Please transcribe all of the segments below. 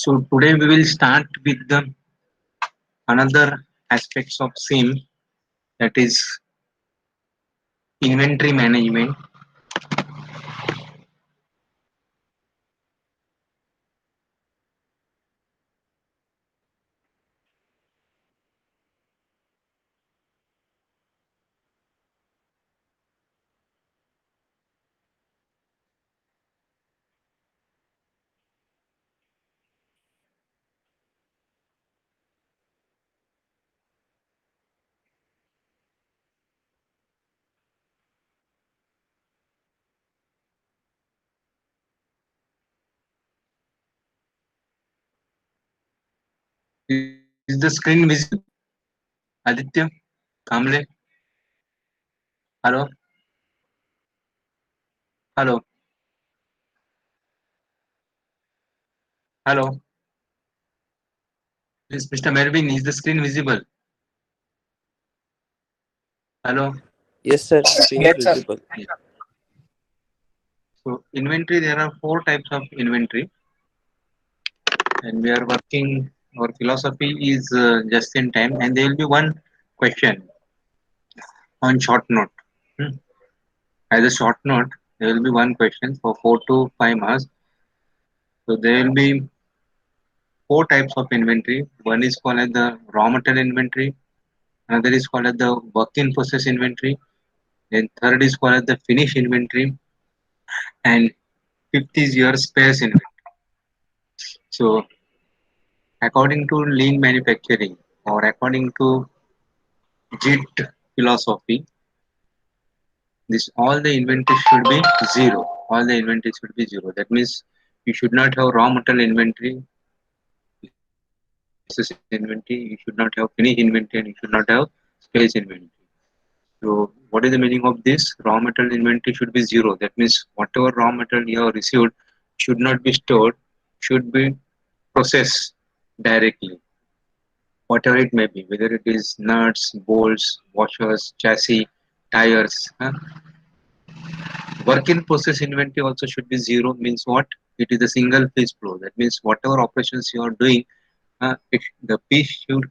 So today we will start with the another aspects of same, that is inventory management. Is the screen visible? Aditya, Kamle, hello, hello, hello. Is Mr. Melvin, is the screen visible? Hello. Yes, sir. Screen is Yes, sir. visible. Yeah. So inventory, there are four types of inventory, and we are working. Our philosophy is just in time, and there will be one question on short note. Hmm. As a short note, there will be one question for 4 to 5 hours. So there will be four types of inventory. One is called as the raw material inventory. Another is called as the work in process inventory. Then third is called as the finish inventory. And fifth is your spares inventory. So according to lean manufacturing or according to JIT philosophy, this all the inventory should be zero. All the inventory should be zero. That means you should not have raw material inventory, you should not have work in process inventory, you should not have finished inventory, and you should not have spares inventory. So what is the meaning of this? Raw material inventory should be zero. That means whatever raw material you have received should not be stored, should be processed directly, whatever it may be, whether it is nuts, bolts, washers, chassis, tires. Work in process inventory also should be zero. Means what? It is a single phase flow. That means whatever operations you are doing, the piece should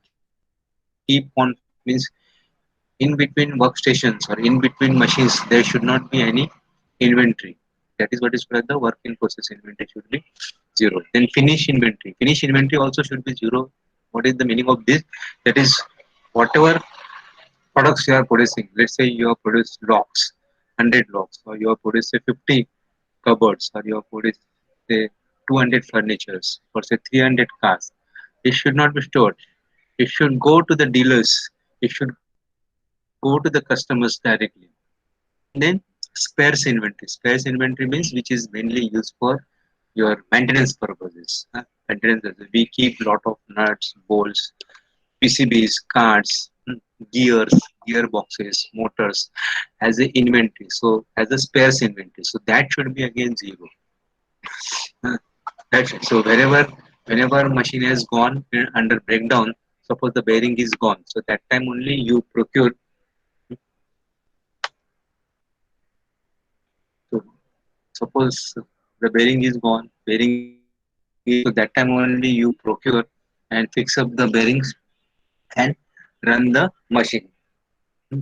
keep on flowing. Means in between workstations or in between machines, there should not be any inventory. That is what is called the work in process inventory should be zero. Then finish inventory. Finish inventory also should be zero. What is the meaning of this? That is whatever products you are producing. Let's say you have produced locks, 100 locks, or you have produced say 50 cupboards, or you have produced say 200 furnitures, or say 300 cars. It should not be stored. It should go to the dealers. It should go to the customers directly. And then spares inventory. Spares inventory means which is mainly used for your maintenance purposes. Maintenance purposes. We keep lot of nuts, bolts, PCBs, cards, gears, gearboxes, motors as a inventory. So as a spares inventory. So that should be again zero. Uh, That's it. So whenever machine has gone under breakdown, suppose the bearing is gone. So that time only you procure. So suppose the bearing is gone, bearing is so that time only you procure and fix up the bearings and run the machine. Hmm.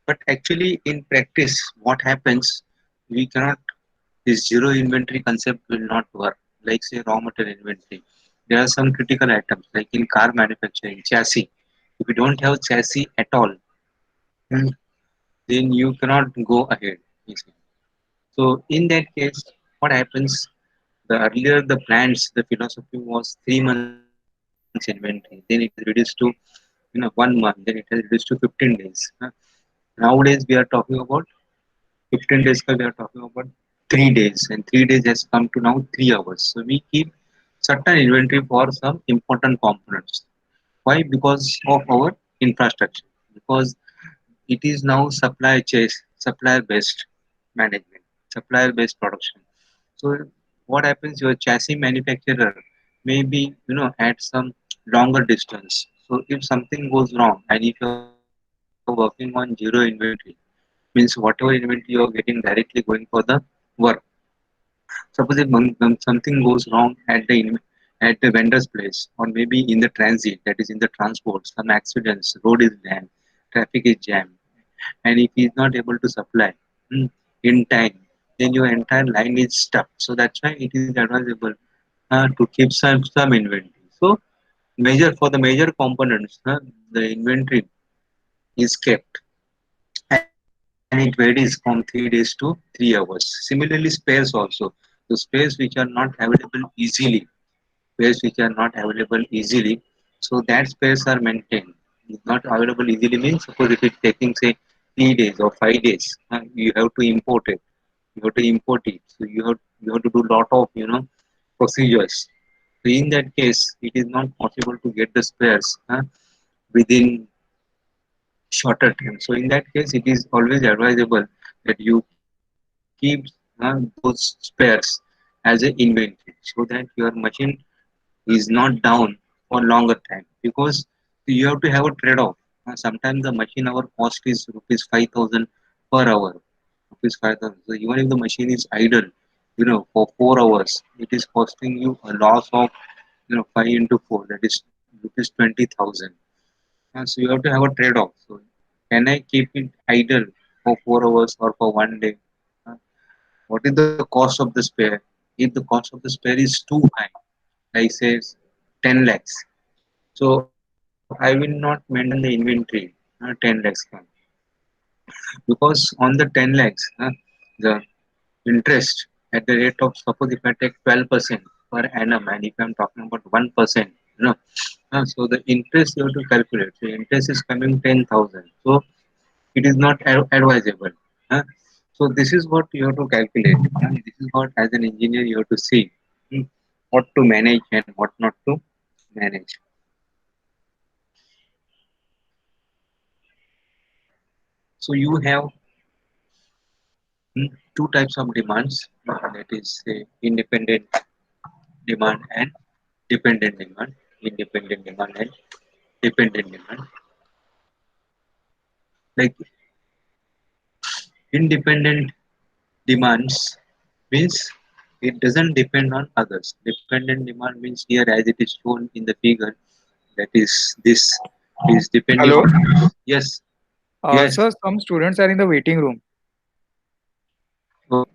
But actually in practice, what happens? We cannot. This zero inventory concept will not work. Like say raw material inventory, there are some critical items like in car manufacturing, chassis. If you don't have chassis at all, hmm, then you cannot go ahead. You see. So in that case, what happens? The earlier the plants, the philosophy was 3 months inventory. Then it has reduced to 1 month. Then it has reduced to 15 days. Nowadays we are talking about 15 days. We are talking about 3 days, and 3 days has come to now 3 hours. So we keep certain inventory for some important components. Why? Because of our infrastructure. Because it is now supplier based management, supplier based production. So what happens? Your chassis manufacturer maybe at some longer distance. So if something goes wrong, and if you are working on zero inventory, means whatever inventory you are getting directly going for the work. Suppose if something goes wrong at the at the vendor's place, or maybe in the transit, that is in the transport, some accidents, road is jammed, traffic is jammed, and if he is not able to supply mm, in time, then your entire line is stuck. So that's why it is advisable to keep some inventory. So major for the major components, the inventory is kept, and it varies from 3 days to 3 hours. Similarly, spares also. The spares which are not available easily, spares which are not available easily, so that spares are maintained. Not available easily means, suppose if it's taking say 3 days or 5 days, you have to import it. You have to import it. So you have to do lot of procedures. So in that case, it is not possible to get the spares within shorter time. So in that case, it is always advisable that you keep those spares as an inventory, so that your machine is not down for longer time, because you have to have a trade-off. Sometimes the machine our cost is rupees 5,000 per hour, rupees 5,000. So even if the machine is idle, for 4 hours, it is costing you a loss of 5 into 4, that is rupees 20,000. So you have to have a trade-off. So can I keep it idle for 4 hours or for one day? Uh, what is the cost of the spare? If the cost of the spare is too high, like say 10 lakhs, so I will not maintain the inventory 10 lakhs because on the 10 lakhs, the interest at the rate of, suppose if I take 12% per annum, and if I'm talking about 1%, so the interest you have to calculate. So interest is coming 10,000. So it is not advisable. huh? So this is what you have to calculate. This is what, as an engineer, you have to see hmm, what to manage and what not to manage. So you have two types of demands. That is independent demand and dependent demand. Independent demand and dependent demand. Like independent demands means it doesn't depend on others. Dependent demand means here, as it is shown in the figure, that is this is depending Hello. on. Yes, yes. Sir, some students are in the waiting room. Okay.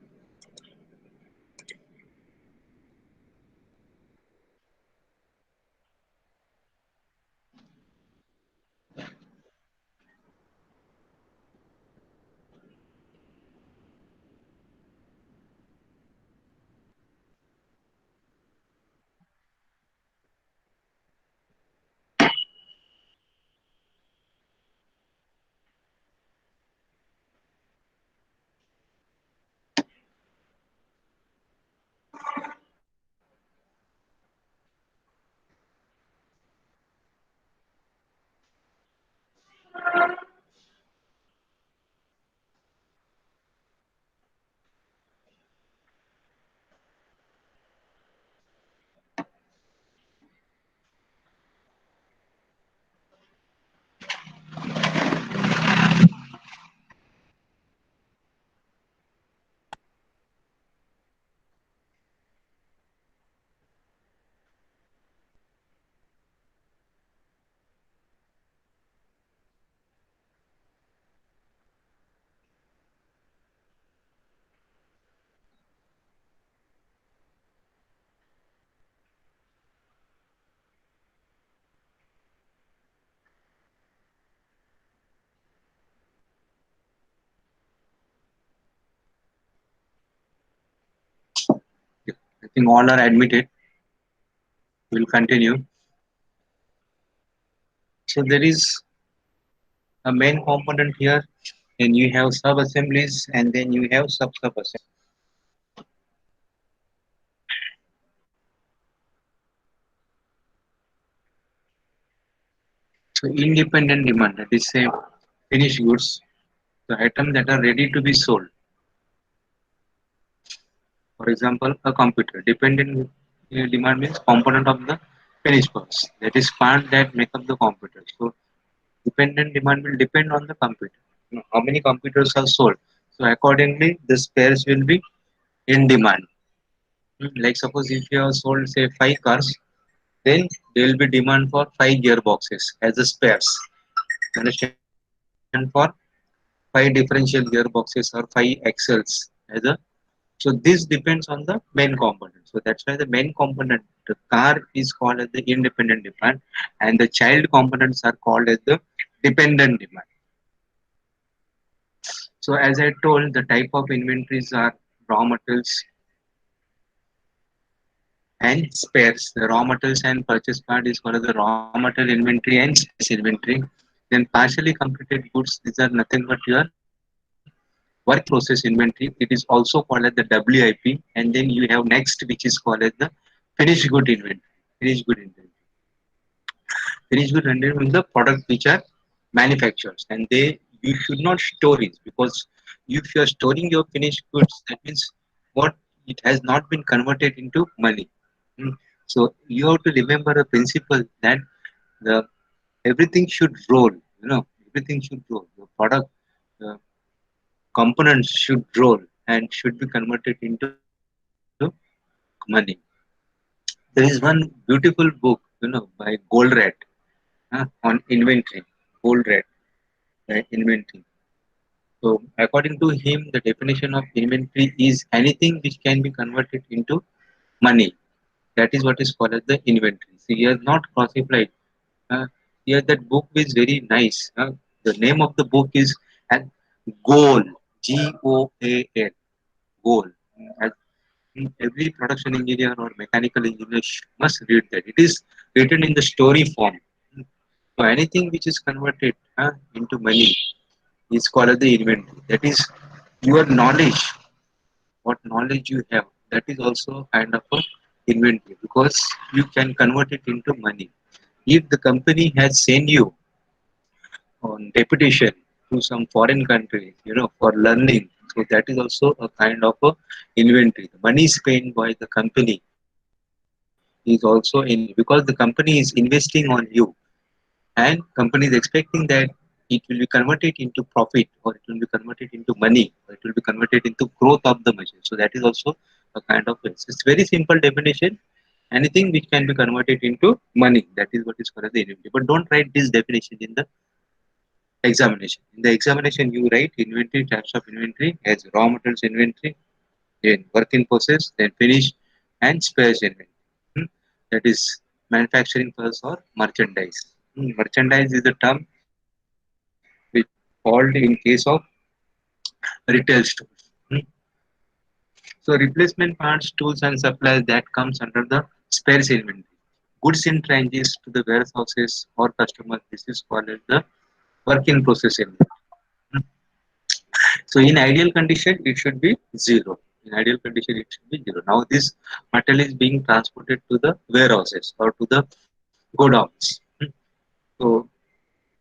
I think all are admitted. We'll continue. So there is a main component here, then you have sub assemblies, and then you have sub assemblies. So independent demand, that is say finished goods, the items that are ready to be sold. For example, a computer. Dependent demand means component of the finished goods. That is part that make up the computer. So dependent demand will depend on the computer. How many computers are sold. So accordingly, the spares will be in demand. Like suppose if you have sold say 5 cars, then there will be demand for 5 gearboxes as a spares. Understand, for 5 differential gearboxes or 5 axles as a. So this depends on the main component. So that's why the main component, the car is called as the independent demand, and the child components are called as the dependent demand. So as I told, the type of inventories are raw materials and spares. The raw materials and purchase part is called as the raw material inventory and spares inventory. Then partially completed goods, these are nothing but your work in process inventory. It is also called as the WIP. And then you have next, which is called as the finished good inventory. Finished good inventory. Finished good inventory means the products which are manufactured, and they you should not store it, because if you are storing your finished goods, that means what, it has not been converted into money. Hmm. So you have to remember a principle that the everything should roll. Everything should roll. The product uh, components should roll and should be converted into money. There is one beautiful book, by Goldratt, on inventory. Goldratt, inventory. So, according to him, the definition of inventory is anything which can be converted into money. That is what is called as the inventory. So, he has not classified. Uh, Here, that book is very nice. The name of the book is as Goal, Goal, Goal. As every production engineer or mechanical engineer must read that. It is written in the story form. So, anything which is converted into money is called as the inventory. That is your knowledge, what knowledge you have. That is also kind of a inventory, because you can convert it into money. If the company has sent you on deputation to some foreign country, for learning, so that is also a kind of a inventory. The money spent by the company is also in, because the company is investing on you, and company is expecting that it will be converted into profit, or it will be converted into money, or it will be converted into growth of the machine. So that is also a kind of waste. It's very simple definition. Anything which can be converted into money, that is what is called as the inventory. But don't write this definition in the examination. In the examination, you write inventory, types of inventory as raw materials inventory, then work in process, then finish, and spares inventory. Hmm. That is manufacturing process or merchandise. Merchandise is the term which called in case of retail stores. So replacement parts, tools, and supplies that comes under the spares inventory. Goods in transit to the warehouses or customers. This is called as the work in process inventory. So in ideal condition, it should be zero. In ideal condition, it should be zero. Now this material is being transported to the warehouses or to the godowns. So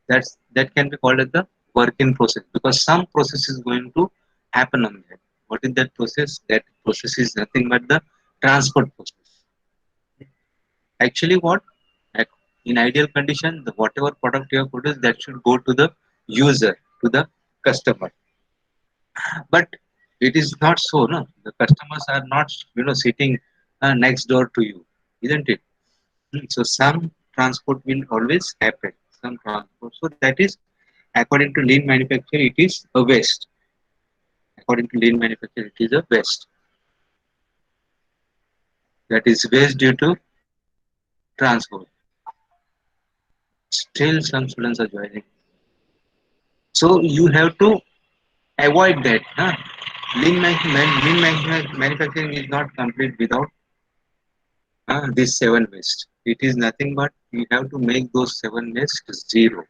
that can be called as the work in process, because some process is going to happen on that. What is that process? That process is nothing but the transport process. Actually, what, in ideal condition, the whatever product you have produced, that should go to the user, to the customer. But it is not so. No, the customers are not sitting next door to you, isn't it? So some transport will always happen. Some transport. So that is, according to lean manufacture, it is a waste. According to lean manufacture, it is a waste. That is waste due to transport. Still, some students are joining. So you have to avoid that. Huh? Manufacturing is not complete without these seven waste. It is nothing but you have to make those seven waste zero.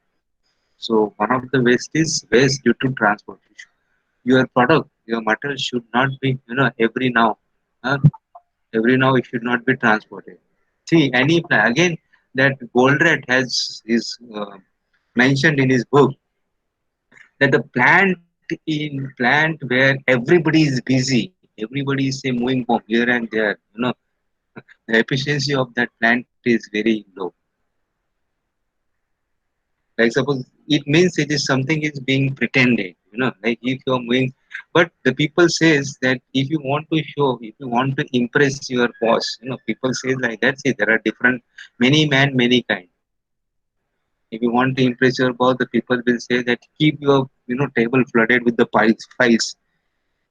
So one of the waste is waste due to transportation. Your product, your material should not be, uh, every now it should not be transported. See, again, that Goldratt has is mentioned in his book that the plant where everybody is busy, everybody is say moving from here and there, the efficiency of that plant is very low. Like suppose it means it is something is being pretended, like if you are moving But the people says that if you want to show, if you want to impress your boss, people say like that. See, there are different, many man, many kind. If you want to impress your boss, the people will say that keep your, table flooded with the files.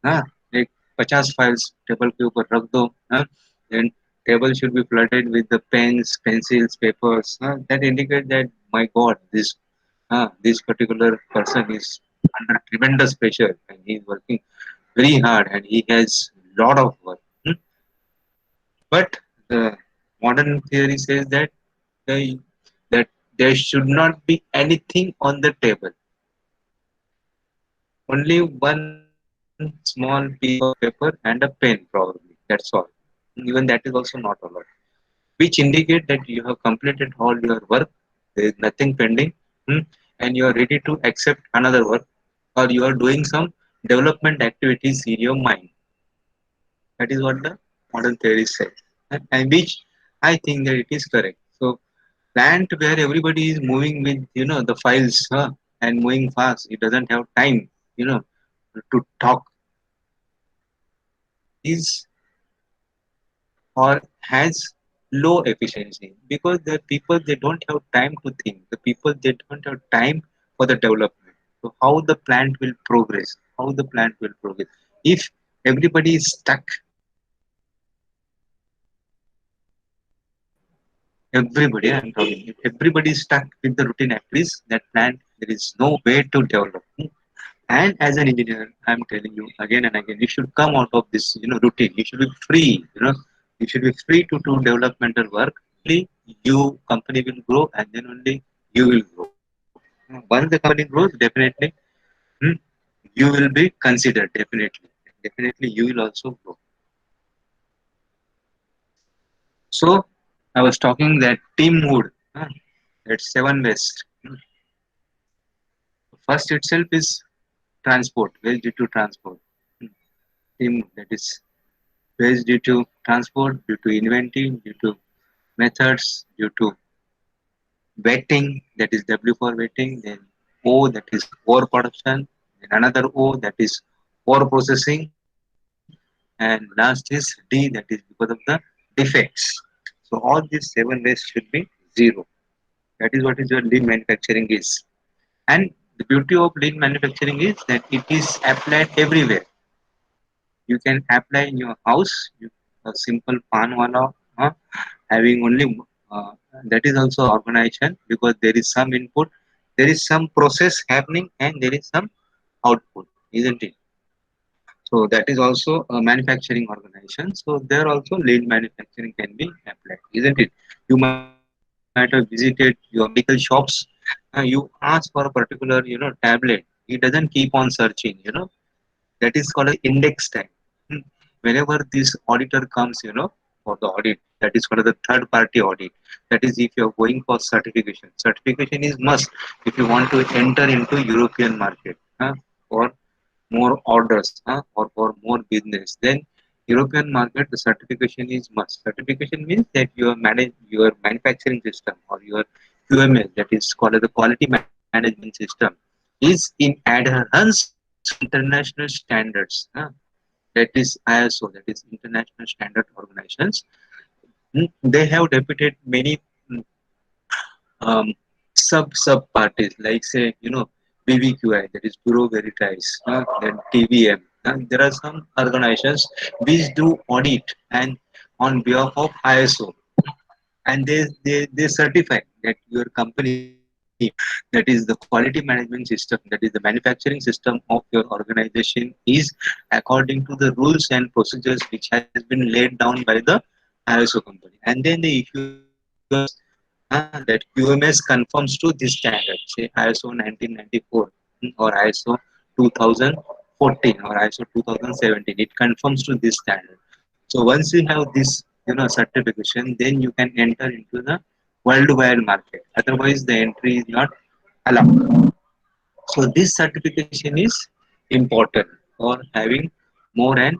हाँ एक 50 files table के ऊपर रख दो हाँ then table should be flooded with the pens pencils papers that indicate that my god this particular person is under tremendous pressure and he is working very hard and he has lot of work. But the modern theory says that the, that there should not be anything on the table, only one small piece of paper and a pen probably, that's all. Even that is also not allowed, which indicate that you have completed all your work, there is nothing pending, hmm, and you are ready to accept another work, or you are doing some development activities in your mind. That is what the modern theory says, and which I think that it is correct. So plant where everybody is moving with the files and moving fast, it doesn't have time you know to talk, is or has low efficiency because the people they don't have time to think, the people they don't have time for the development. So how the plant will progress, how the plant will progress if everybody is stuck, everybody I'm talking, if everybody is stuck with the routine activities, that plant there is no way to develop. And as an engineer, I'm telling you again and again, you should come out of this, routine. You should be free, you should be free to do developmental work. Only you company will grow, and then only you will grow. Once the company grows, definitely hmm, you will be considered. Definitely, definitely you will also grow. So I was talking that team mood. That seven best. First itself is transport, well due to transport. Team that is waste due to transport, due to inventing, due to methods, due to wetting, that is W for wetting, then O that is overproduction, then another O that is overprocessing, and last is D that is because of the defects. So all these seven ways should be zero. That is what is your lean manufacturing is. And the beauty of lean manufacturing is that it is applied everywhere. You can apply in your house, a simple pan wala, having only uh, that is also organization because there is some input, there is some process happening, and there is some output, isn't it? So that is also a manufacturing organization. So there also lean manufacturing can be applied, isn't it? You might have visited your medical shops. You ask for a particular tablet. It doesn't keep on searching. That is called an index tag. Hmm. Whenever this auditor comes, for the audit, that is called the third party audit. That is if you are going for certification. Certification is must if you want to enter into European market or more orders or for more business. Then European market the certification is must. Certification means that your manufacturing system or your QMS, that is called the quality management system, is in adherence to the international standards. That is ISO, that is International Standard Organizations. They have deputed many um, sub parties like say BVQI, that is Bureau Veritas, then TVM. There are some organizations which do audit and on behalf of ISO, and they certify that your company, that is the quality management system, that is the manufacturing system of your organization, is according to the rules and procedures which has been laid down by the ISO company, and then they issue a QMS. That QMS conforms to this standard, say ISO 1994 or ISO 2014 or ISO 2017. It conforms to this standard. So once you have this certification, then you can enter into the worldwide market. Otherwise, the entry is not allowed. So this certification is important for having more and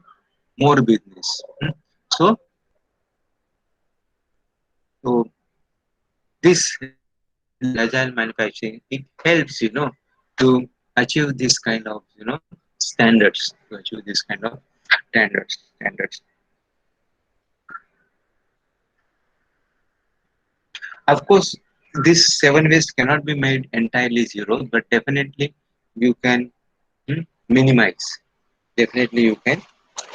more business. So, so this lean agile manufacturing, it helps to achieve this kind of standards to achieve this kind of standards. Of course, this 7 waste cannot be made entirely zero, but definitely you can minimize. Definitely you can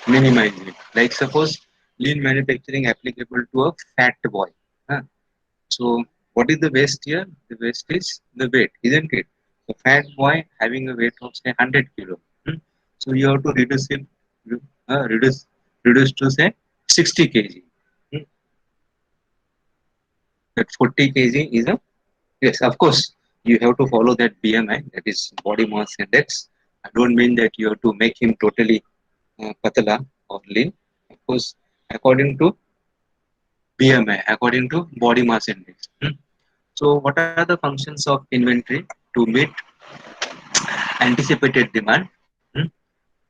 minimize it. Like suppose lean manufacturing applicable to a fat boy. Huh? So what is the waste here? The waste is the weight, isn't it? So fat boy having a weight of say 100 kilo. So you have to reduce it, uh, reduce reduce to say 60 kg. Hmm? That 40 kg is a yes, of course you have to follow that BMI, that is body mass index. I don't mean that you have to make him totally patala or lean. Of course, according to BMI, according to body mass index. So what are the functions of inventory to meet anticipated demand?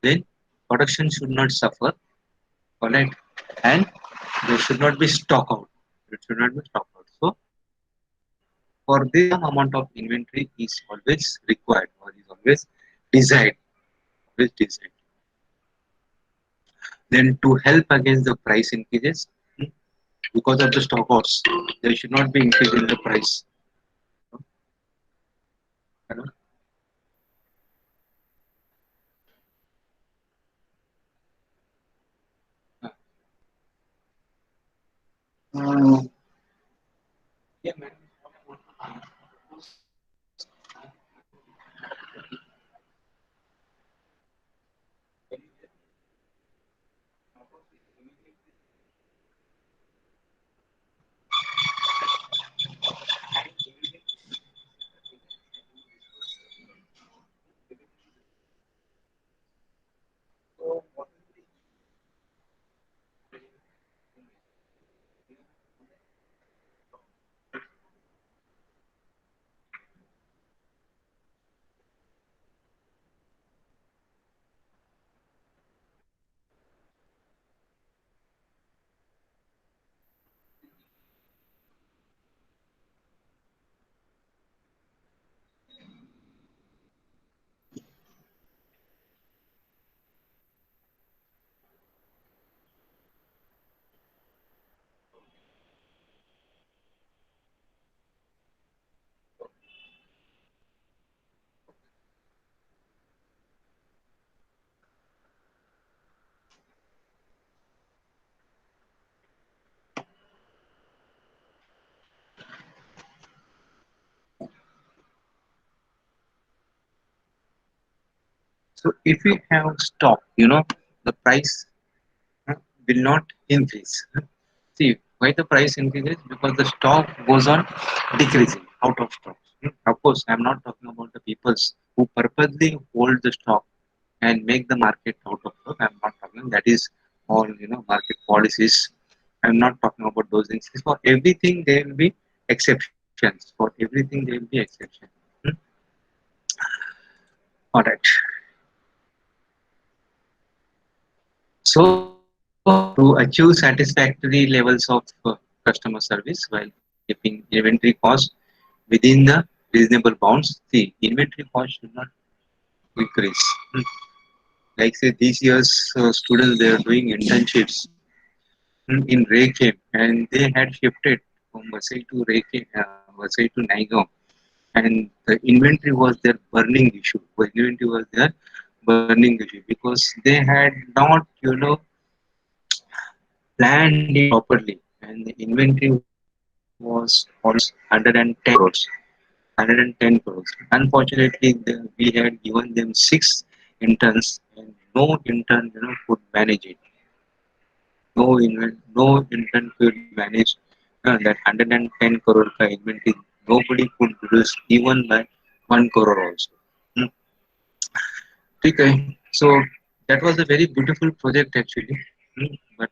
Then production should not suffer, correct? And there should not be stock out. It should not be stock out. So for this, some amount of inventory is always required or is always desired. Always desired. Then to help against the price increases, because of the stock outs, there should not be increase in the price. Hello? Uh, yeah, man. So if we have stock, the price will not increase. See, why the price increases? Because the stock goes on decreasing out of stock. Of course, I'm not talking about the peoples who purposely hold the stock and make the market out of stock. I'm not talking. That is all market policies. I'm not talking about those things. For everything there will be exceptions. For everything there will be exceptions. Hmm? All right. So to achieve satisfactory levels of customer service while keeping inventory cost within the reasonable bounds, the inventory cost should not increase. Like say these years students they are doing internships in Raychem and they had shifted from Vasai to Raychem, Vasai to Naigaon, and the inventory was their burning issue. The inventory was their burning issue because they had not planned it properly, and the inventory was almost 110 crores. 110 crores. Unfortunately, we had given them 6 interns, and no intern, could manage it. No intern could manage that 110 crore ka inventory. Nobody could produce even by 1 crore also. Hmm. Okay. So that was a very beautiful project actually. But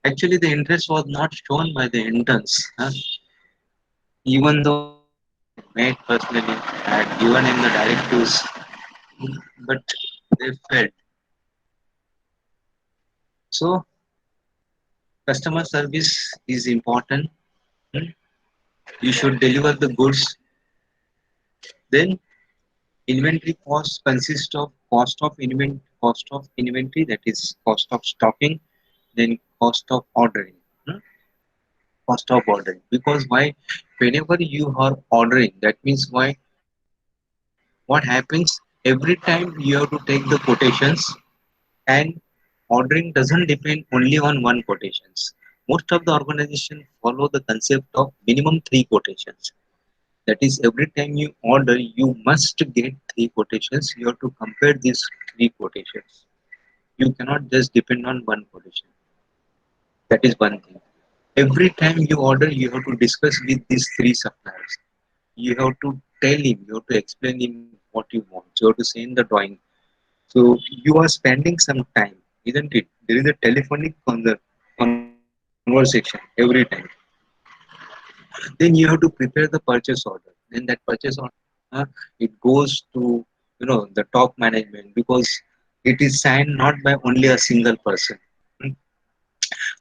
actually, the interest was not shown by the interns. Even though I had met personally, I had given him the directives, but they failed. So customer service is important. Hmm. You should deliver the goods. Then Inventory cost consists of cost of inventory, that is cost of stocking, then cost of ordering. hmm, Cost of ordering. Because why? Whenever you are ordering, that means why? What happens every time you have to take the quotations, and ordering doesn't depend only on one quotations. Most of the organization follow the concept of minimum three quotations. That is, every time you order, you must get three quotations. You have to compare these three quotations. You cannot just depend on one quotation. That is one thing. Every time you order, you have to discuss with these three suppliers. You have to tell him, you have to explain him what you want. You have to send the drawing. So you are spending some time, isn't it? There is a telephonic conversation every time. Then you have to prepare the purchase order. Then that purchase order, it goes to the top management, because it is signed not by only a single person. Hmm.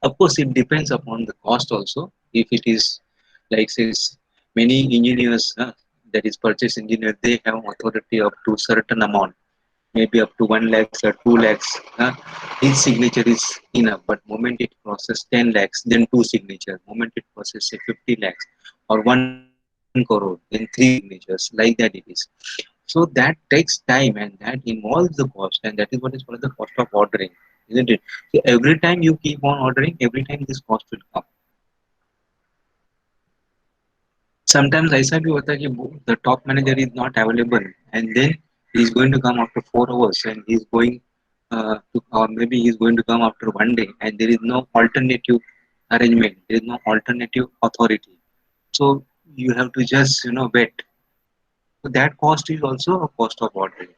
Of course, it depends upon the cost also. If it is like says many engineers, that is purchase engineer, they have authority up to certain amount, maybe up to 1 lakhs or 2 lakhs. His signature is enough, but moment it crosses 10 lakhs, then two signature. Moment it crosses say 50 lakhs or 1 crore, then three signatures. Like that it is. So that takes time, and that involves the cost, and that is what is called the cost of ordering, isn't it? So every time you keep on ordering, every time this cost will come. Sometimes ऐसा भी होता है कि the top manager is not available, and then he is going to come after 4 hours, and he is going or maybe he is going to come after one day, and there is no alternative arrangement, there is no alternative authority. So you have to just wait. So that cost is also a cost of ordering.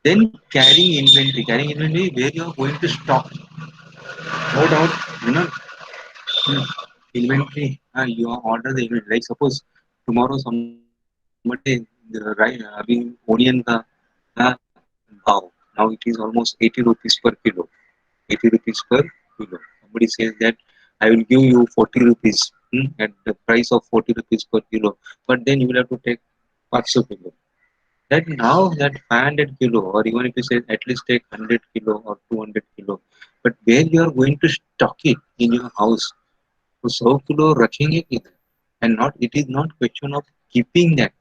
Then carrying inventory where you are going to stock. No doubt, you know, inventory. You order the inventory. Like suppose tomorrow somebody having onion bow. Now it is almost 80 rupees per kilo. 80 rupees per kilo. Somebody says that I will give you 40 rupees at the price of 40 rupees per kilo. But then you will have to take 500 kilo. That now that 500 kilo, or even if you say at least take 100 kilo or 200 kilo, but where you are going to stock it in your house, तो 100 kilo रखेंगे किधर? And not, it is not question of keeping that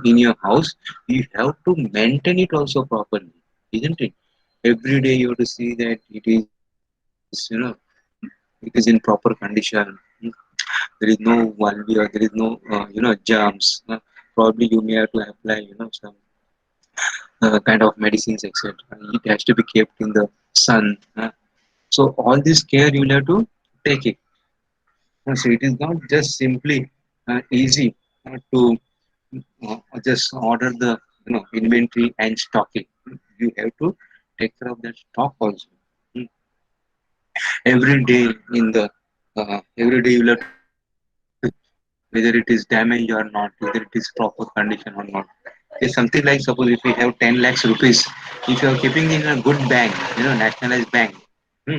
in your house. You have to maintain it also properly, isn't it? Every day you have to see that it is in proper condition. There is no valve, or there is no germs. Probably you may have to apply some kind of medicines, etc. It has to be kept in the sun. So all this care you will have to take it. So it is not just simply easy to just order the inventory and stock it. You have to take care of that stock also. Mm. Every day in the every day you will have to check whether it is damaged or not, whether it is proper condition or not. It's something like, suppose if we have 10 lakhs rupees, if you are keeping in a good bank, nationalized bank, hmm,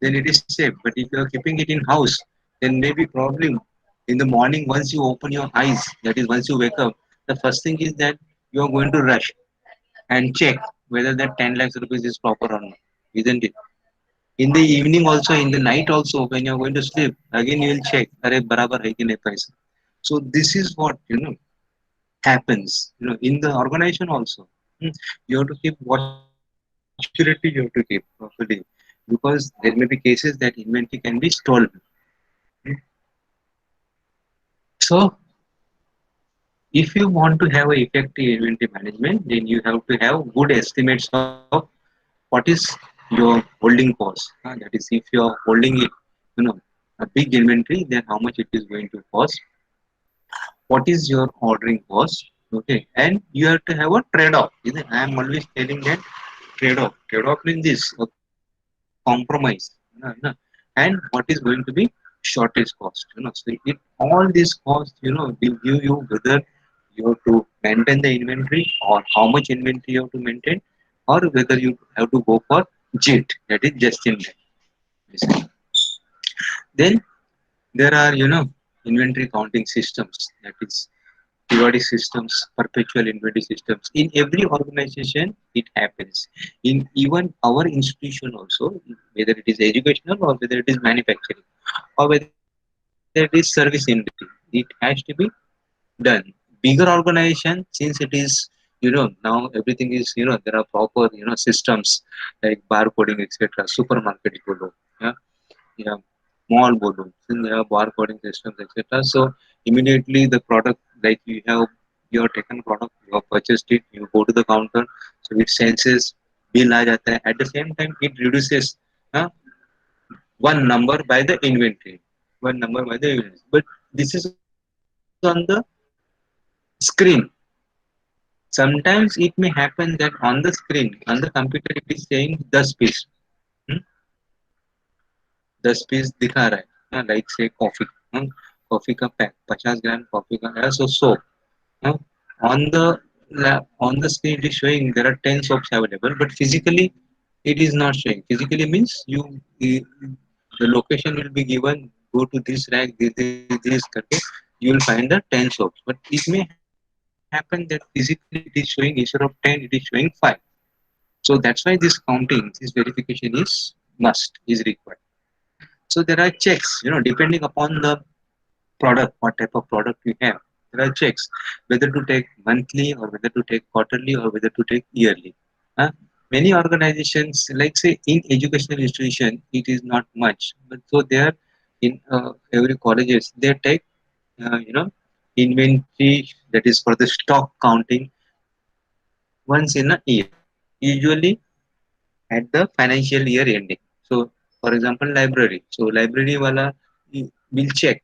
then it is safe. But if you are keeping it in house, then maybe problem. In the morning, once you open your eyes, that is once you wake up, the first thing is that you are going to rush and check whether that 10 lakhs rupees is proper or not, isn't it? In the evening also, in the night also, when you are going to sleep, again you will check, अरे बराबर है कि नहीं पैसा. So this is what happens, in the organization also. You have to keep watch purity, you have to keep properly, because there may be cases that inventory can be stolen. Hmm. So if you want to have a effective inventory management, then you have to have good estimates of what is your holding cost. That is, if you are holding it, you know, a big inventory, then how much it is going to cost. What is your ordering cost? Okay, and you have to have a trade-off. I am always telling that trade-off. Trade-off means this, a compromise. And what is going to be shortage cost. So all these costs, will give you whether you have to maintain the inventory, or how much inventory you have to maintain, or whether you have to go for JIT, that is just in time. Then there are inventory counting systems. That is, periodic systems, perpetual inventory systems. In every organization it happens, in even our institution also, whether it is educational or whether it is manufacturing or whether it is service industry, it has to be done. Bigger organization, since it is, now everything is, there are proper, systems like barcoding, etc. Supermarket bolo, yeah, yeah, mall bolo, since they have barcoding systems, etc. So immediately the product, like you have taken product, you have purchased it, you go to the counter, so it senses bill aa jata hai. At the same time it reduces uh, one number by the inventory, one number by the inventory. But this is on the screen. Sometimes it may happen that on the screen, on the computer, it is saying 10 piece. Hmm? 10 piece दिखा रहा है, like say coffee, coffee का pack 50 ग्राम coffee का है, so soap, huh? on the on the screen it is showing there are 10 soaps available, but physically it is not showing. Physically means the location will be given, go to this rack, this करके you will find the 10 soaps, but it may happen that physically it is showing, instead of 10 it is showing 5. So that's why this counting, this verification is must, is required. So there are checks, depending upon the product, what type of product you have. There are checks whether to take monthly or whether to take quarterly or whether to take yearly. Huh? Many organizations, like say in educational institution, it is not much, but so there in every colleges they take, inventory, that is for the stock counting, once in a year, usually at the financial year ending. So, for example, library. So, library wala will check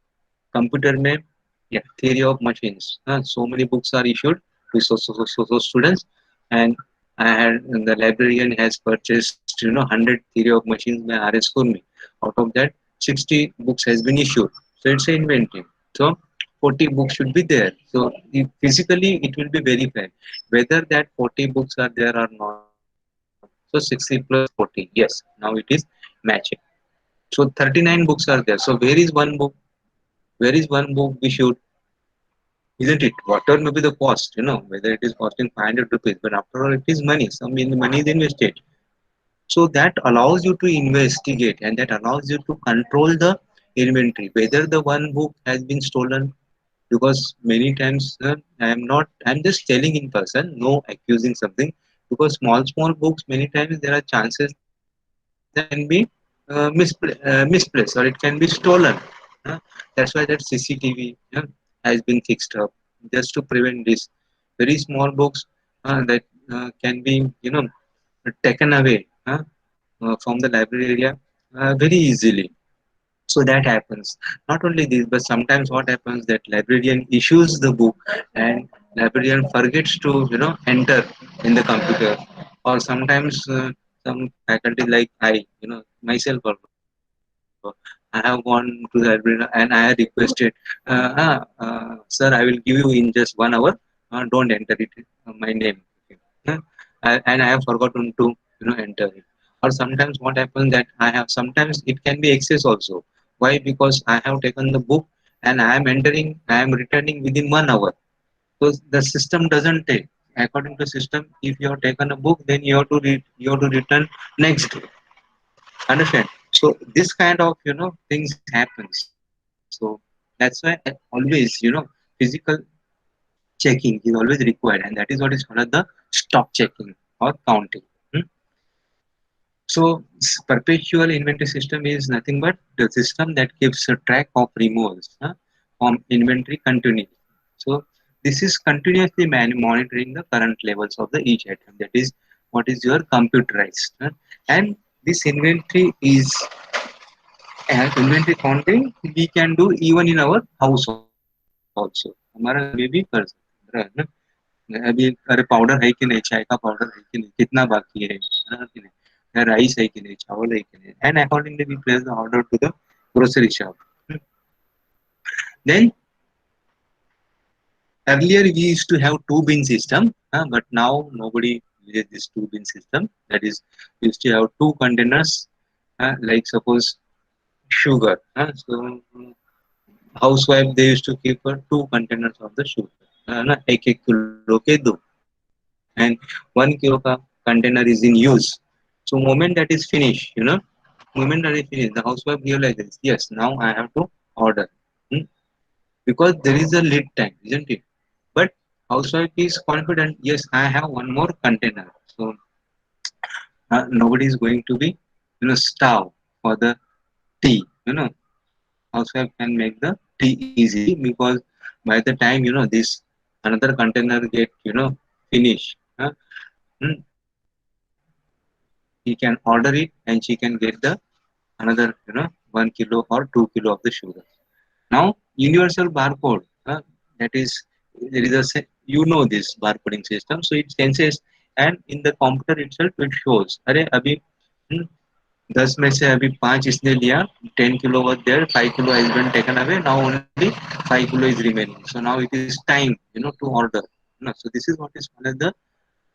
computer में, yeah, theory of machines. So many books are issued to so students, and I had, the librarian has purchased, 100 theory of machines by RS school में. Out of that, 60 books has been issued. So it's an inventory. So 40 books should be there. So physically it will be verified whether that 40 books are there or not. So 60 plus 40, yes, now it is matching. So 39 books are there. So where is one book? Where is one book we should, isn't it? Whatever may be the cost, whether it is costing 500 rupees, but after all, it is money. Some in the money is invested. So that allows you to investigate and that allows you to control the inventory, whether the one book has been stolen. Because many times I'm just telling in person, no accusing something. Because small books, many times there are chances that it can be misplaced or it can be stolen. That's why that CCTV has been fixed up just to prevent this. Very small books that can be, taken away from the library area very easily. So that happens. Not only this, but sometimes what happens that librarian issues the book and librarian forgets to, enter in the computer. Or sometimes some faculty like I, myself also, I have gone to the librarian and I have requested, sir, I will give you in just 1 hour, don't enter it, my name. Okay. And I have forgotten to, enter it. Or sometimes what happens that I have, sometimes it can be excess also. Why? Because I have taken the book and I am returning within 1 hour. So the system doesn't take. According to system, if you have taken a book, then you have to return next day. Understand? So this kind of, things happen. So that's why always, physical checking is always required, and that is what is called as the stock checking or counting. Hmm? So perpetual inventory system is nothing but the system that keeps a track of removals from inventory continuity. So this is continuously monitoring the current levels of the each item. That is what is your computerized. And this inventory is inventory counting we can do even in our house also. हमारा घर में भी कर सकते हैं, है ना? अभी अरे पाउडर है कि नहीं, चाय का पाउडर है कि नहीं, कितना बाकी है ना कि नहीं, राइस है कि नहीं, चावल है कि नहीं, and accordingly we place the order to the grocery shop. Then earlier we used to have two bin system, but now nobody uses this two bin system. That is, we used to have two containers, like suppose sugar. So housewife they used to keep two containers of the sugar. ना एक एक kilo के दो and 1 kilo का container is in use. So moment that is finished, moment that is finished, the housewife realizes, yes, now I have to order. Hmm? Because there is a lead time, isn't it? But housewife is confident, yes, I have one more container. So nobody is going to be, starve for the tea. Housewife can make the tea easily because by the time this another container get finish. Hmm, he can order it and she can get the another 1 kilo or 2 kilo of the sugar. Now universal barcode, that is there is a this barcoding system, so it senses and in the computer itself it shows अरे अभी 10 में से अभी 5 इसने लिया, 10 kilo was there, 5 kilo has been taken away, now only 5 kilo is remaining, so now it is time to order. So this is what is called as the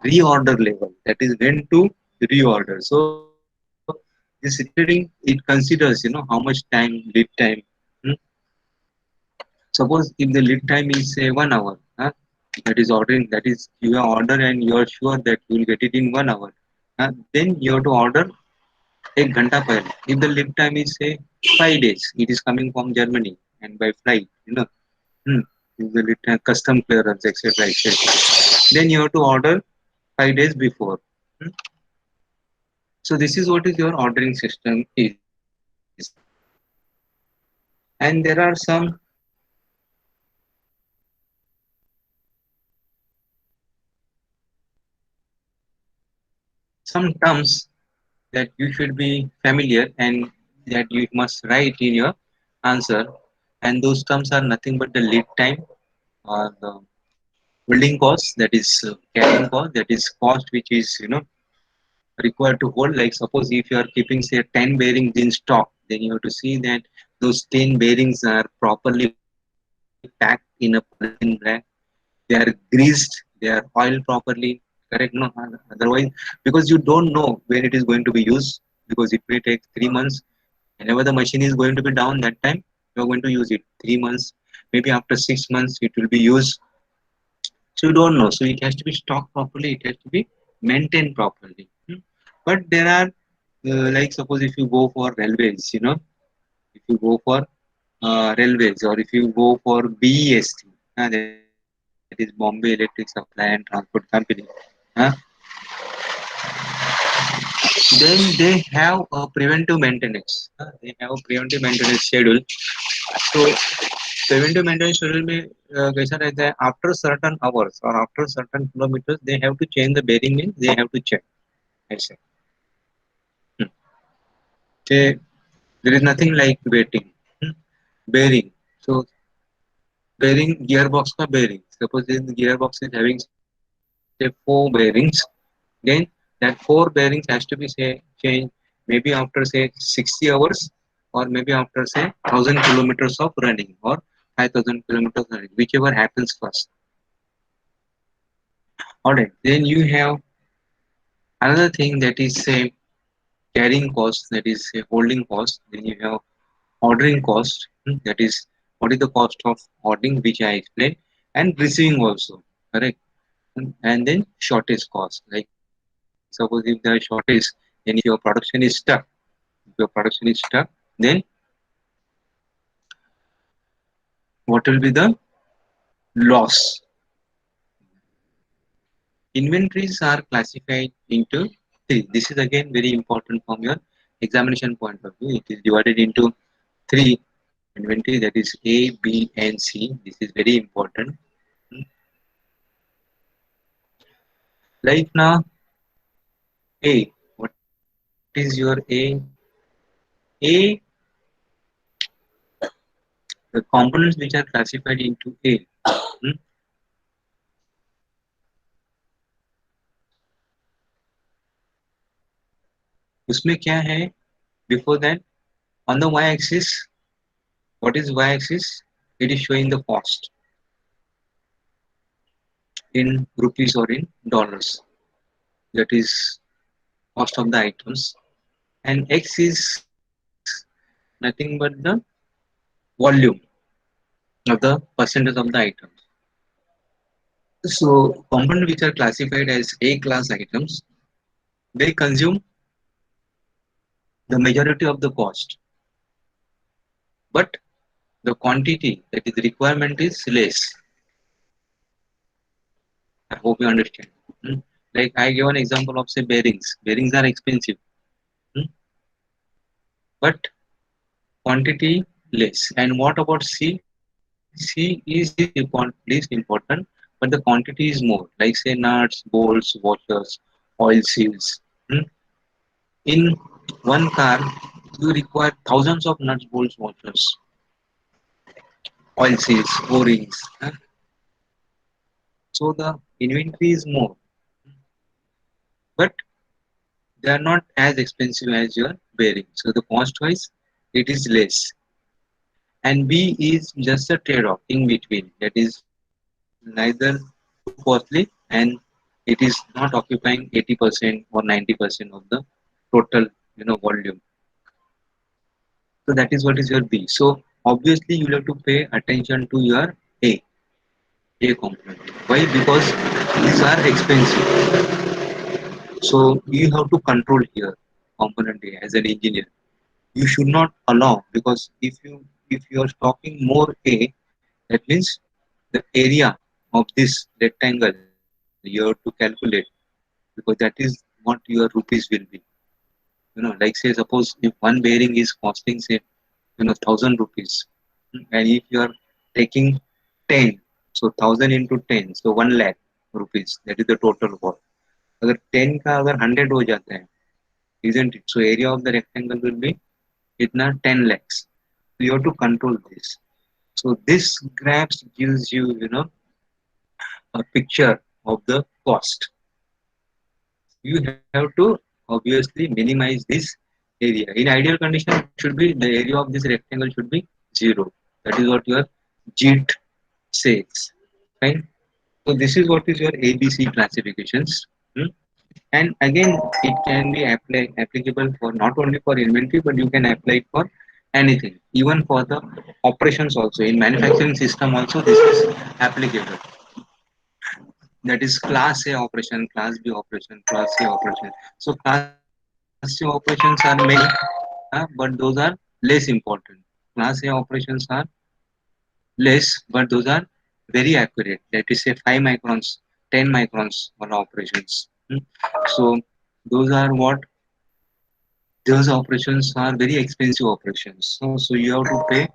reorder level, that is when to reorder. So this retailing, it considers how much time lead time. hmm, Suppose if the lead time is say 1 hour, that is ordering, that is you have order and you are sure that you will get it in 1 hour, then you have to order एक घंटा पहले. If the lead time is say 5 days, it is coming from Germany and by flight, hmm, if the lead time, custom clearance, etc., etc. Then you have to order 5 days before. Hmm. So this is what is your ordering system is, and there are some terms that you should be familiar and that you must write in your answer, and those terms are nothing but the lead time or the holding cost, that is carrying cost, that is cost which is required to hold. Like suppose if you are keeping say 10 bearings in stock, then you have to see that those 10 bearings are properly packed in a polythene bag, they are greased, they are oiled properly, correct? No, otherwise, because you don't know when it is going to be used, because it may take 3 months. Whenever the machine is going to be down, that time you are going to use it 3 months, maybe after 6 months it will be used. So you don't know. So it has to be stocked properly. It has to be maintained properly. But there are like suppose if you go for railways, if you go for railways or if you go for BEST, that is Bombay Electric Supply and Transport Company, uh, then they have a preventive maintenance. They have a preventive maintenance schedule. So preventive maintenance schedule में कैसा रहता है, after certain hours or after certain kilometers they have to change the bearing, means they have to check. ऐसे. Hmm. Okay, there is nothing like waiting. Hmm. Bearing. So bearing, gearbox का bearing. Suppose this gearbox is having say 4 bearings, then that 4 bearings has to be say changed maybe after say 60 hours or maybe after say 1,000 kilometers of running or 5,000 kilometers running, whichever happens first. Alright, then you have another thing that is say carrying cost, that is say holding cost. Then you have ordering cost, that is what is the cost of ordering, which I explained, and receiving also, correct? And then shortage cost. Like suppose if there is shortage, then if your production is stuck, then what will be the loss? Inventories are classified into three. This is again very important from your examination point of view. It is divided into three inventory, that is A, B, and C. This is very important. Like now, A. What is your A? A, the components which are classified into A. hmm, उसमें क्या है? Before that, on the y-axis, what is y-axis? It is showing the cost in rupees or in dollars. That is cost of the items. And x is nothing but the volume of the percentage of the items. So components which are classified as A class items, they consume the majority of the cost, but the quantity that is requirement is less. I hope you understand. Hmm. Like I give an example of say bearings. Bearings are expensive, hmm, but quantity less. And what about C? C is least important, but the quantity is more. Like say nuts, bolts, washers, oil seals. Hmm. In one car, you require thousands of nuts, bolts, washers, oil seals, O-rings. So the inventory is more, but they are not as expensive as your bearing. So the cost wise, it is less. And B is just a trade-off in between. That is neither too costly and it is not occupying 80% or 90% of the total, volume. So that is what is your B. So obviously you have to pay attention to your A, A component. Why? Because these are expensive. So you have to control here component A as an engineer. You should not allow, because if you are stocking more A, that means the area of this rectangle you have to calculate, because that is what your rupees will be. Like say suppose if one bearing is costing say 1,000 rupees, and if you are taking 10, so 1,000 into 10, so 1 lakh rupees, that is the total cost. अगर 10 का अगर 100 हो जाता है, isn't it? So area of the rectangle will be itna 10 lakhs. So you have to control this. So this graphs gives you, a picture of the cost. You have to obviously minimize this area. In ideal condition, it should be the area of this rectangle should be 0. That is what your JIT says. Right? So this is what is your ABC classifications. Hmm? And again, it can be applicable for not only for inventory, but you can apply it for anything, even for the operations also. In manufacturing system also, this is applicable. That is class A operation, class B operation, class C operation. So class C operations are many, but those are less important. Class A operations are less, but those are very accurate. That is say 5 microns, 10 microns on operations. So those are what, those operations are very expensive operations. So you have to pay,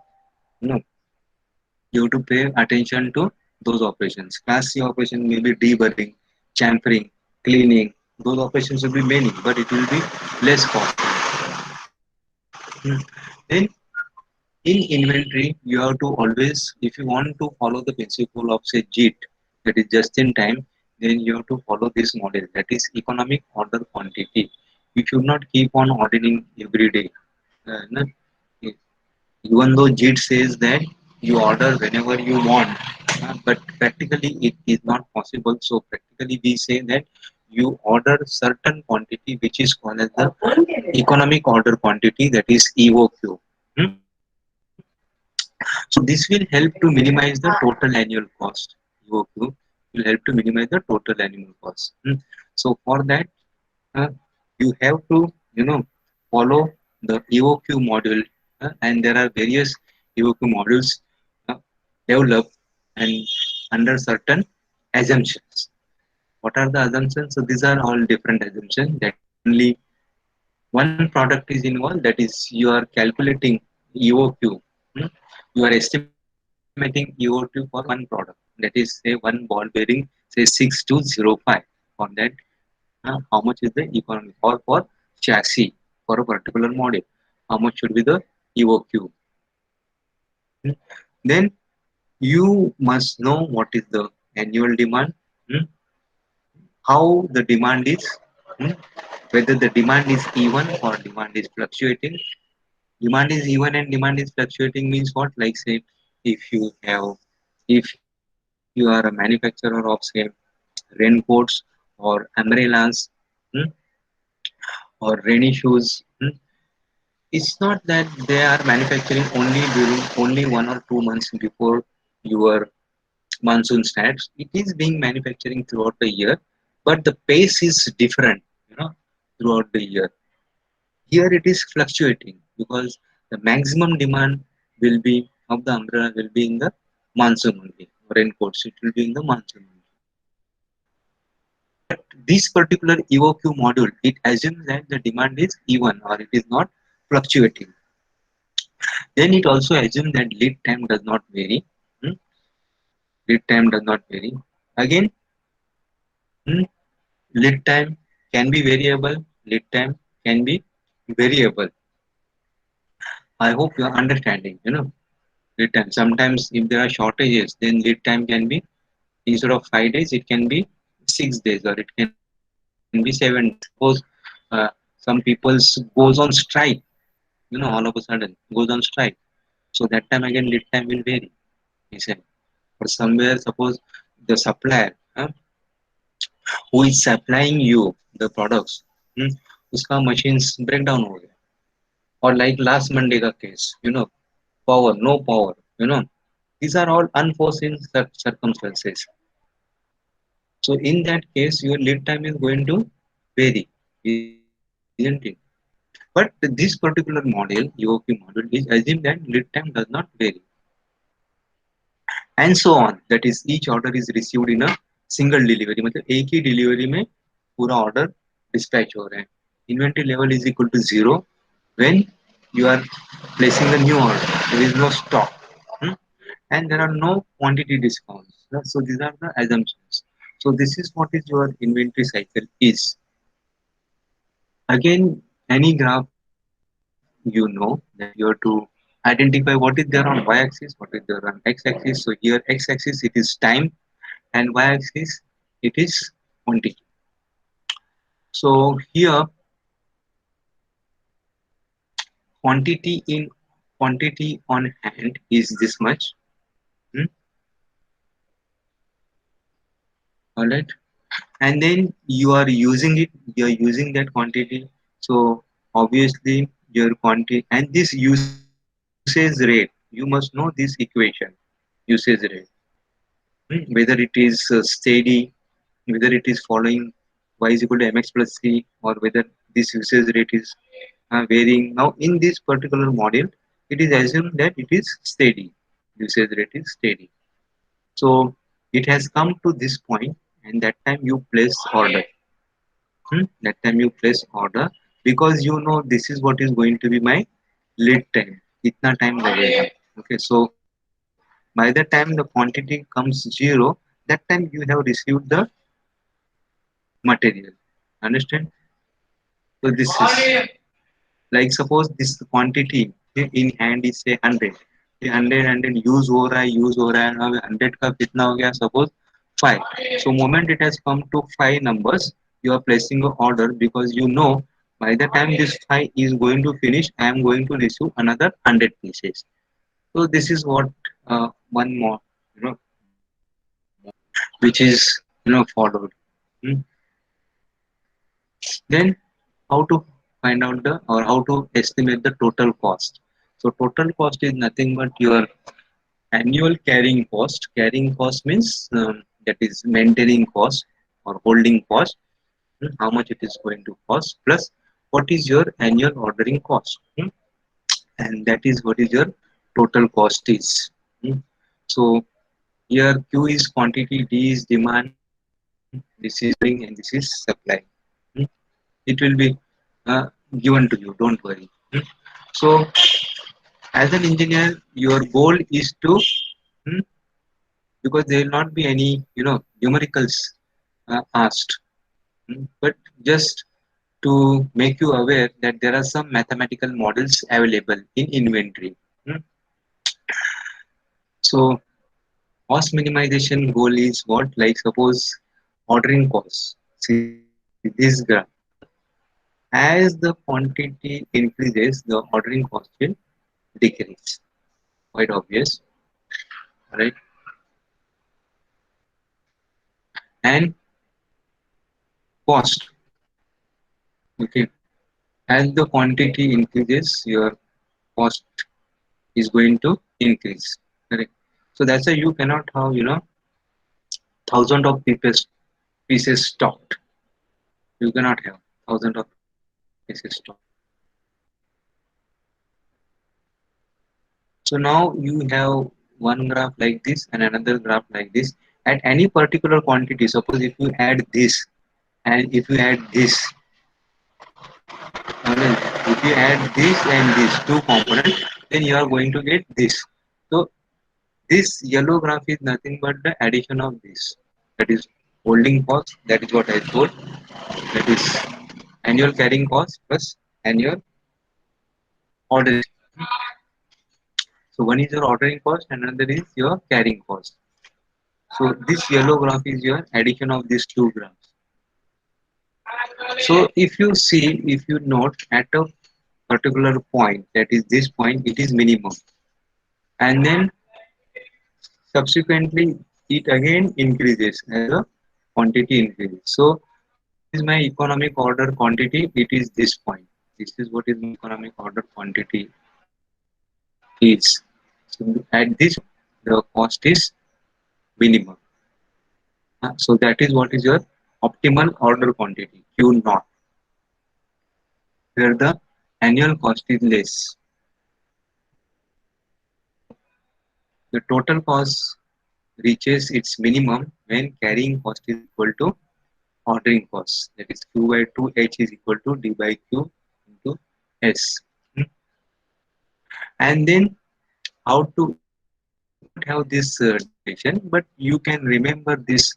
you know, you have to pay attention to those operations. Class C operation may be deburring, chamfering, cleaning. Those operations will be many, but it will be less costly. Then in inventory, you have to always, if you want to follow the principle of say JIT, that is just in time, then you have to follow this model, that is economic order quantity. You should not keep on ordering every day. No? Even though JIT says that you order whenever you want, but practically it is not possible. So practically we say that you order certain quantity which is called as the economic order quantity, that is EOQ. Hmm? So this will help to minimize the total annual cost. EOQ will help to minimize the total annual cost. So for that, uh, you have to follow the EOQ model, and there are various EOQ models uh, developed and under certain assumptions. What are the assumptions? So these are all different assumptions, that only one product is involved, that is you are calculating EOQ. hmm? You are estimating EOQ for one product, that is say one ball bearing, say 6205. For that, how much is the economy, or for chassis for a particular model, how much should be the EOQ. Hmm. Then you must know what is the annual demand, hmm, how the demand is, hmm, whether the demand is even or demand is fluctuating. Demand is even and demand is fluctuating means what? Like say, if you have, if you are a manufacturer of say raincoats or umbrellas, hmm, or rainy shoes, it's not that they are manufacturing only during only 1 or 2 months before your monsoon starts, it is being manufacturing throughout the year, but the pace is different, throughout the year. Here it is fluctuating because the maximum demand will be of the umbrella will be in the monsoon only. Raincoats, it will be in the monsoon only. But this particular EOQ module, it assumes that the demand is even or it is not fluctuating. Then it also assumes that lead time does not vary. Hmm, Lead time does not vary. Again, hmm, lead time can be variable. Lead time can be variable. I hope you are understanding. Lead time. Sometimes if there are shortages, then lead time can be instead of 5 days, it can be 6 days or it can be 7 days. Suppose uh, some people goes on strike, all of a sudden goes on strike. So that time again lead time will vary. He said, or somewhere suppose the supplier who is supplying you the products, उसका machines break down हो गया. Or like last Monday का case, power, no power, these are all unforeseen circumstances. So in that case, your lead time is going to vary, isn't it? But this particular model, EOQ model, is assume that lead time does not vary, and so on. That is, each order is received in a single delivery. मतलब एक ही delivery में पूरा order dispatch हो रहा है. Inventory level is equal to zero when you are placing the new order. There is no stock, hmm? And there are no quantity discounts. So these are the assumptions. So this is what is your inventory cycle is. Again, any graph that you have to identify what is there on y-axis, what is there on x-axis. So here x-axis it is time and y-axis it is quantity. So here quantity in quantity on hand is this much. Hmm? All right, and then you are using that quantity. So obviously your quantity and this usage rate, you must know this equation, usage rate. Whether it is steady, whether it is following y is equal to mx plus c, or whether this usage rate is varying. Now in this particular model it is assumed that it is steady, usage rate is steady. So it has come to this point, and that time you place order. That time you place order because this is what is going to be my lead time. Itna time लगेगा. Okay, so by the time the quantity comes zero, that time you have received the material. Understand? So this is like suppose this quantity in hand is say 100. ये 100 use हो रहा है now 100 का कितना हो गया suppose 5. So moment it has come to 5 numbers, you are placing an order because by the time this 5 is going to finish, I am going to receive another 100 pieces. So this is what one more model which is followed. Hmm. Then how to find out the or how to estimate the total cost. So total cost is nothing but your annual carrying cost. Carrying cost means that is maintaining cost or holding cost. How much it is going to cost plus what is your annual ordering cost. And that is what is your total cost is. So here Q is quantity, D is demand, this is ordering, and this is supply. Hmm. It will be uh, given to you, don't worry. So as an engineer your goal is to, hmm, because there will not be any numericals asked, but just to make you aware that there are some mathematical models available in inventory. Hmm. So cost minimization goal is what, like suppose ordering costs. See this graph. As the quantity increases, the ordering cost will decrease. Quite obvious, right? And cost. Okay. As the quantity increases, your cost is going to increase. Correct. So that's why you cannot have thousand of pieces stocked. You cannot have thousand of pieces stocked. So now you have one graph like this and another graph like this. At any particular quantity, suppose if you add this and if you add this, if you add this and this two components, then you are going to get this. So this yellow graph is nothing but the addition of this. That is holding cost. That is what I told. That is annual carrying cost plus annual ordering. So one is your ordering cost and another is your carrying cost. So this yellow graph is your addition of these two graphs. So if you see, if you note at a particular point, that is this point, it is minimum, and then subsequently it again increases as the quantity increases. So what is my economic order quantity? It is this point. This is what is my economic order quantity is. So at this the cost is minimum. So that is what is your optimal order quantity Q naught, where the annual cost is less. The total cost reaches its minimum when carrying cost is equal to ordering cost. That is Q by 2 H is equal to D by Q into S. Hmm. And then how to, you may not have this derivation, but you can remember this,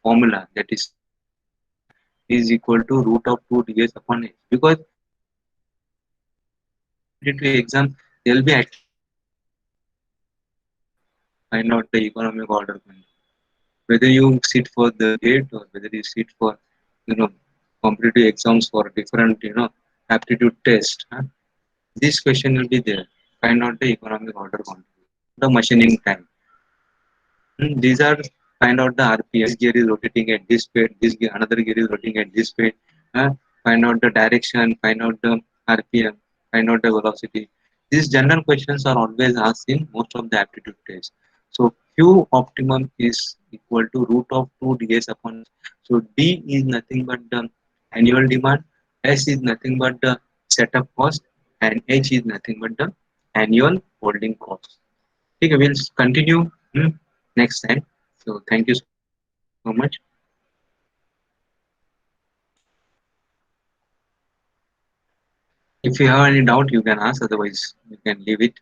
formula, that is Q naught is equal to root of 2 ds upon H, because in competitive exam there will be at least find out the economic order quantity. Whether you sit for the gate or whether you sit for you know competitive exams for different aptitude test, this question will be there. Find out the economic order quantity, the machining time. These are, find out the RPM. This gear is rotating at this speed, this gear, another gear is rotating at this speed. Find out the direction, find out the RPM, find out the velocity. These general questions are always asked in most of the aptitude tests. So Q optimum is equal to root of 2 ds upon. So D is nothing but the annual demand, S is nothing but the setup cost, and H is nothing but the annual holding cost. Okay, we'll continue next time. So thank you so much. If you have any doubt, you can ask. Otherwise, you can leave it.